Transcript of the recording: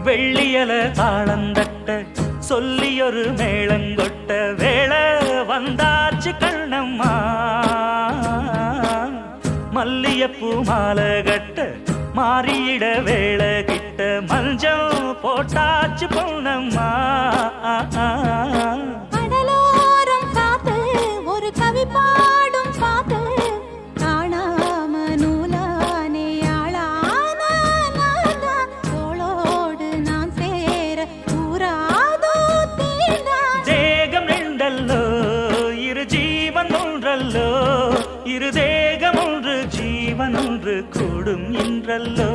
வெள்ளியல தாளந்தட்ட சொல்லியொரு மேளங்கொட்ட வேளை வந்தாச்சு கண்ணம்மா மல்லியப்பூ மாலை கட்ட மாறியிட வேளை கிட்ட மஞ்சள் போட்டாச்சு பொன்னம்மா கடலோரம் காத்து ஒரு கவி பாடும் பாட்டு காணாம நூலானே ஆளான தோளோடு நான் சேர கூறாதோ தீர்ந்தான் தேகம் நின்றல்லோ இரு ஜீவன் ஒன்றல்லோ இரு தேகம் ஒன்று ஜீவன் ஒன்று கூடும் என்றல்லோ